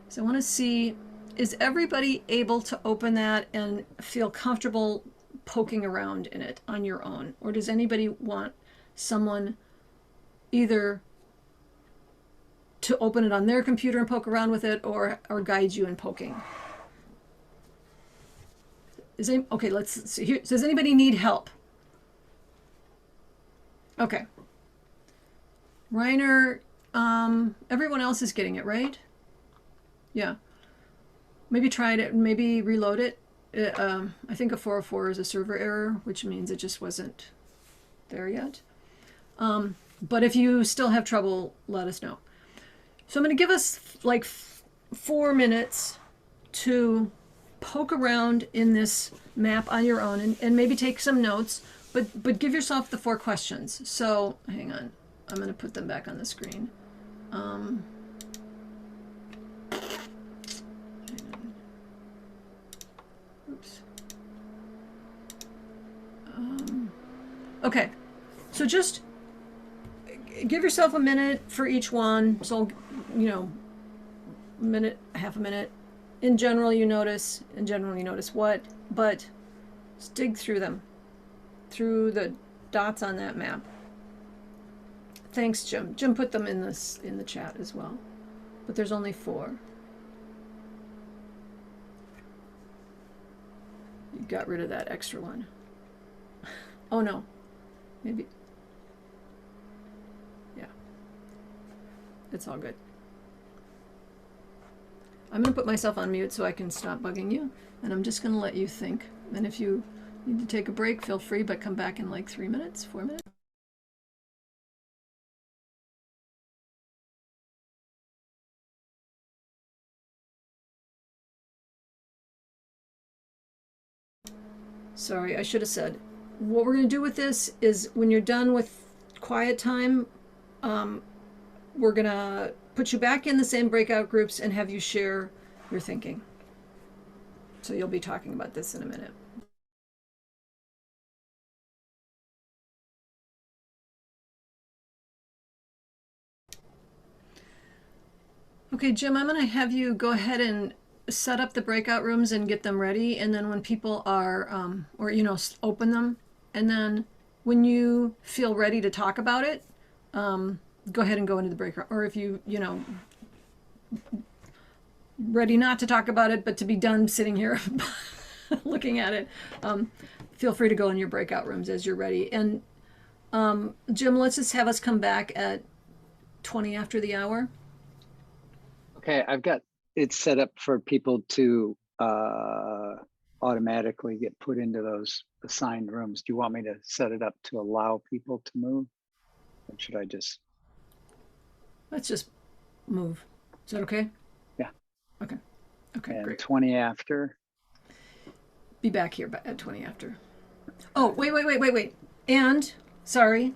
So I want to see, is everybody able to open that and feel comfortable poking around in it on your own? Or does anybody want someone either to open it on their computer and poke around with it, or guide you in poking? Okay, let's see here. Does anybody need help? Okay. Reiner, everyone else is getting it, right? Yeah. Maybe try it, maybe reload it. I think a 404 is a server error, which means it just wasn't there yet. But if you still have trouble, let us know. So I'm going to give us like 4 minutes to poke around in this map on your own, and maybe take some notes, but give yourself the 4 questions. So hang on, I'm going to put them back on the screen. Oops. Okay, so just give yourself a minute for each one. So, you know, minute, half a minute. In general, you notice what, but just dig through them, through the dots on that map. Thanks, Jim. Jim put them in the chat as well, but there's only 4. You got rid of that extra one. Oh no, maybe. Yeah, it's all good. I'm going to put myself on mute so I can stop bugging you, and I'm just going to let you think. And if you need to take a break, feel free, but come back in like 3 minutes, 4 minutes. Sorry, I should have said. What we're going to do with this is when you're done with quiet time, we're going to put you back in the same breakout groups and have you share your thinking. So you'll be talking about this in a minute. Okay, Jim, I'm going to have you go ahead and set up the breakout rooms and get them ready. And then when people are, or, you know, open them. And then when you feel ready to talk about it, go ahead and go into the breakout. Or if you know, ready not to talk about it, but to be done sitting here looking at it, feel free to go in your breakout rooms as you're ready. And Jim, let's just have us come back at 20 after the hour. Okay, I've got it set up for people to automatically get put into those assigned rooms. Do you want me to set it up to allow people to move? Or should I just? Let's just move. Is that okay? Yeah. Okay. Okay, and great. 20 after? Be back here at 20 after. Oh, wait. And, sorry,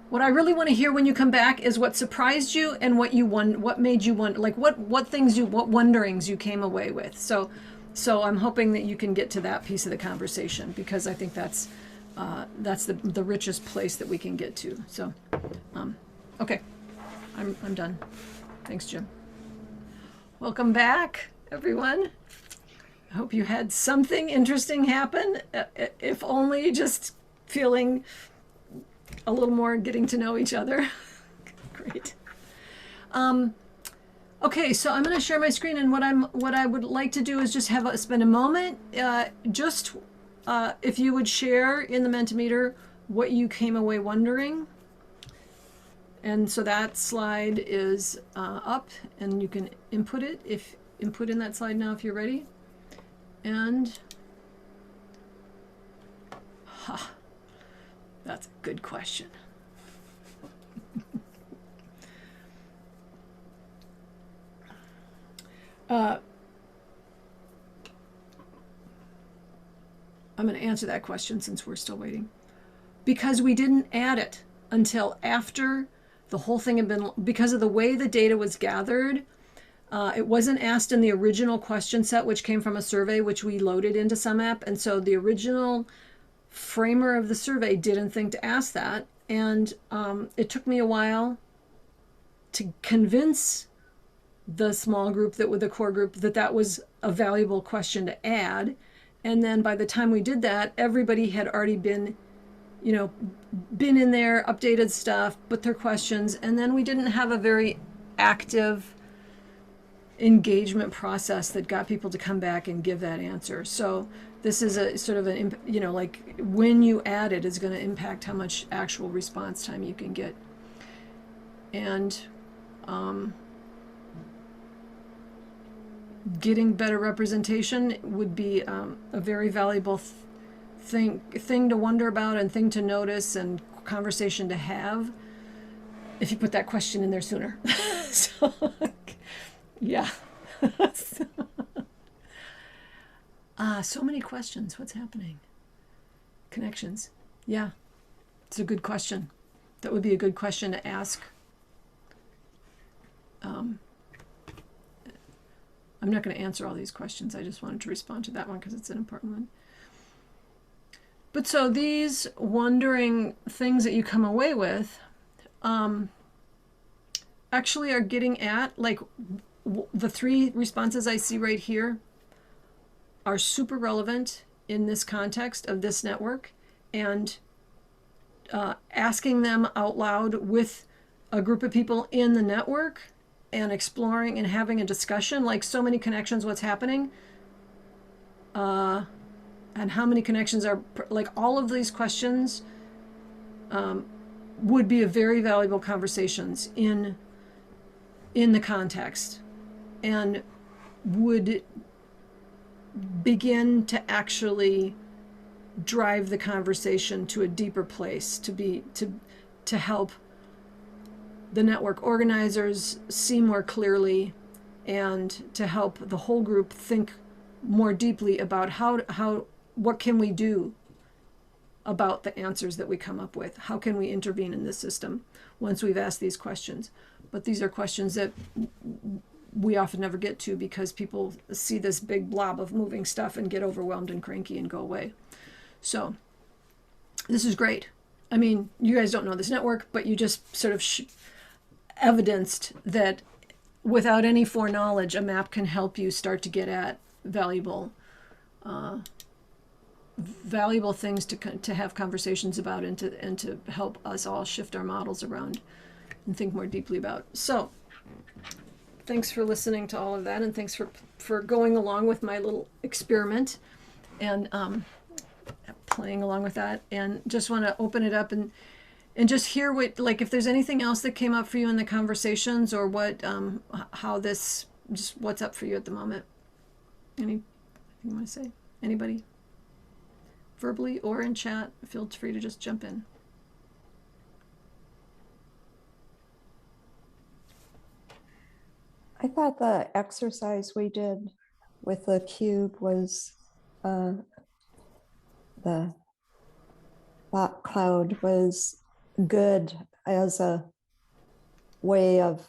what I really want to hear when you come back is what surprised you and what made you wonder, like what wonderings you came away with. So I'm hoping that you can get to that piece of the conversation, because I think that's the richest place that we can get to. So, okay, I'm done. Thanks, Jim. Welcome back, everyone. I hope you had something interesting happen, if only just feeling a little more getting to know each other. Great. Okay, so I'm going to share my screen, and what I would like to do is just spend a moment, if you would share in the Mentimeter what you came away wondering. And so that slide is up, and you can input in that slide now if you're ready. And that's a good question. I'm going to answer that question since we're still waiting. Because we didn't add it. until after the whole thing had been, because of the way the data was gathered. It wasn't asked in the original question set, which came from a survey, which we loaded into SumApp. And so the original framer of the survey didn't think to ask that. And it took me a while to convince the small group, that with the core group, that that was a valuable question to add. And then by the time we did that, everybody had already been, been in there, updated stuff, put their questions, and then we didn't have a very active engagement process that got people to come back and give that answer. So this is a sort of an, like when you add it is going to impact how much actual response time you can get. And getting better representation would be a very valuable thing to wonder about, and thing to notice, and conversation to have, if you put that question in there sooner. So, yeah. So many questions. What's happening? Connections. Yeah, it's a good question. That would be a good question to ask. I'm not going to answer all these questions. I just wanted to respond to that one because it's an important one. But so these wondering things that you come away with actually are getting at, like, the three responses I see right here are super relevant in this context of this network, and asking them out loud with a group of people in the network and exploring and having a discussion, like so many connections, what's happening, and how many connections are, like, all of these questions would be a very valuable conversations in the context, and would begin to actually drive the conversation to a deeper place, to help the network organizers see more clearly, and to help the whole group think more deeply about what can we do about the answers that we come up with. How can we intervene in this system once we've asked these questions? But these are questions that we often never get to, because people see this big blob of moving stuff and get overwhelmed and cranky and go away. So this is great. I mean, you guys don't know this network, but you just sort of evidenced that without any foreknowledge, a map can help you start to get at valuable things to have conversations about, and to help us all shift our models around and think more deeply about. So thanks for listening to all of that, and thanks for going along with my little experiment, and playing along with that. And just want to open it up and just hear what, like, if there's anything else that came up for you in the conversations, or what, how this, just what's up for you at the moment. Anything you want to say? Anybody? Verbally or in chat, feel free to just jump in. I thought the exercise we did with the cube was, the thought cloud was good as a way of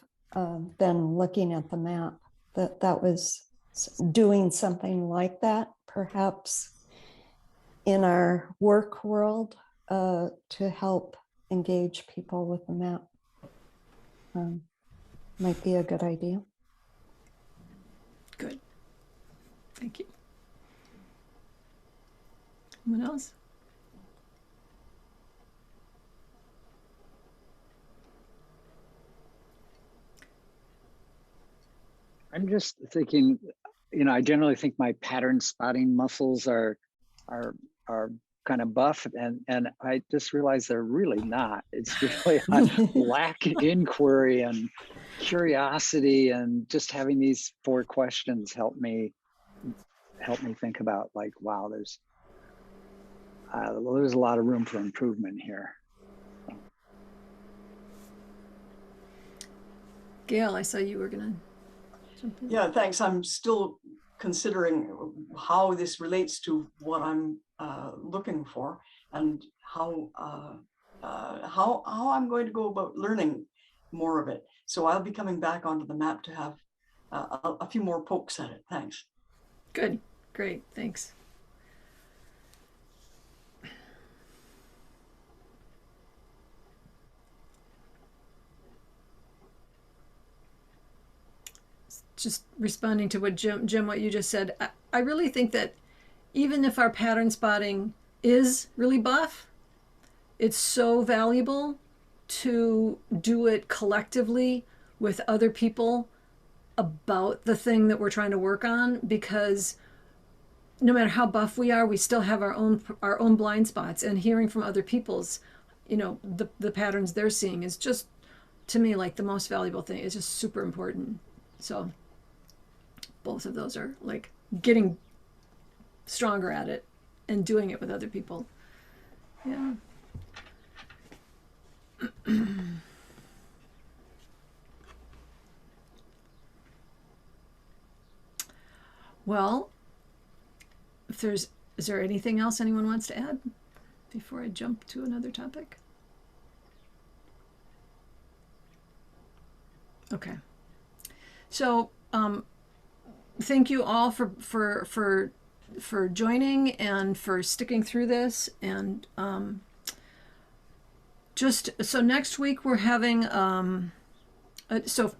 then looking at the map. That was doing something like that, perhaps in our work world, to help engage people with the map. Might be a good idea. Good. Thank you. Anyone else? I'm just thinking, I generally think my pattern spotting muscles are kind of buff, and I just realized they're really not. It's really lack inquiry and curiosity, and just having these 4 questions help me think about, like, wow, there's a lot of room for improvement here. Gail, I saw you were gonna jump in. Yeah, thanks. I'm still considering how this relates to what I'm looking for, and how how I'm going to go about learning more of it. So I'll be coming back onto the map to have a few more pokes at it. Thanks. Good. Great. Thanks. Just responding to what Jim, what you just said, I really think that even if our pattern spotting is really buff, it's so valuable to do it collectively with other people about the thing that we're trying to work on, because no matter how buff we are, we still have our own blind spots, and hearing from other people's, the patterns they're seeing is just, to me, like the most valuable thing. It's just super important. So both of those are like getting stronger at it and doing it with other people. Yeah. Well, is there anything else anyone wants to add before I jump to another topic? Okay. So, thank you all for joining and for sticking through this. And just so next week we're having so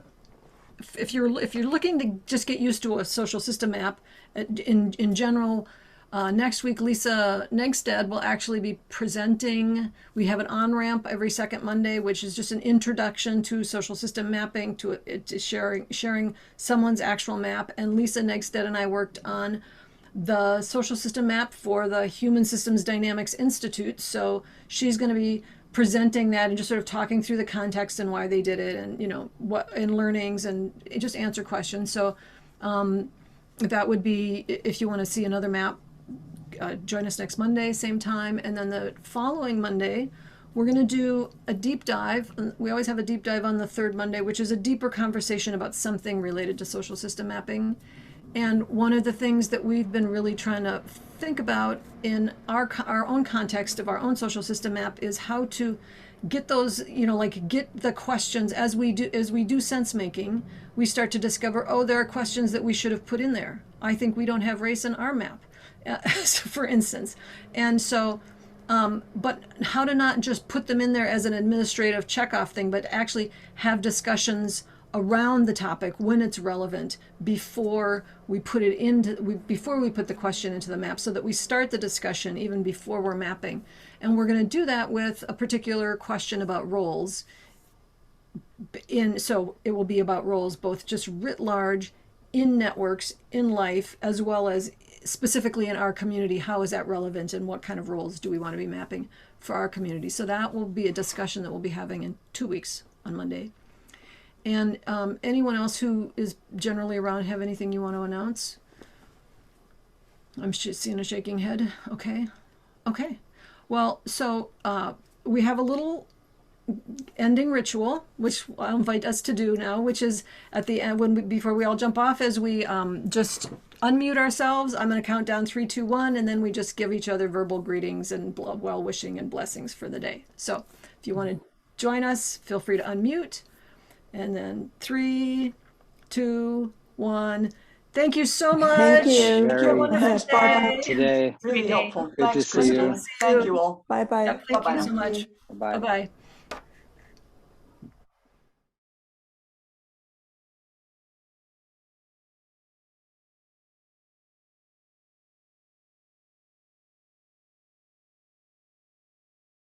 if you're looking to just get used to a social system map in general, next week Lisa Negstad will actually be presenting. We have an on-ramp every second Monday, which is just an introduction to social system mapping, to sharing someone's actual map. And Lisa Negstad and I worked on the social system map for the Human Systems Dynamics Institute. So she's going to be presenting that and just sort of talking through the context and why they did it, and what and learnings, and just answer questions. So that would be, if you want to see another map, join us next Monday, same time. And then the following Monday, we're going to do a deep dive. We always have a deep dive on the third Monday, which is a deeper conversation about something related to social system mapping. And one of the things that we've been really trying to think about in our own context of our own social system map is how to get those, get the questions as we do sense making. We start to discover, there are questions that we should have put in there. I think we don't have race in our map, for instance. And so, but how to not just put them in there as an administrative checkoff thing, but actually have discussions around the topic when it's relevant before we put the question into the map, so that we start the discussion even before we're mapping. And we're going to do that with a particular question about roles. So it will be about roles, both just writ large in networks, in life, as well as specifically in our community. How is that relevant, and what kind of roles do we want to be mapping for our community? So that will be a discussion that we'll be having in 2 weeks on Monday. And anyone else who is generally around have anything you want to announce? I'm seeing a shaking head. Okay. Well, so we have a little ending ritual, which I'll invite us to do now, which is at the end, before we all jump off, as we just unmute ourselves. I'm going to count down 3, 2, 1, and then we just give each other verbal greetings and well-wishing and blessings for the day. So if you want to join us, feel free to unmute. And then 3, 2, 1. Thank you so much. Thank you. Very Wonderful day. today. Really helpful. Good to Thanks, see you. Kristen. Thank you all. Bye-bye. Yep, thank Bye-bye you so now. much. Bye. Bye-bye.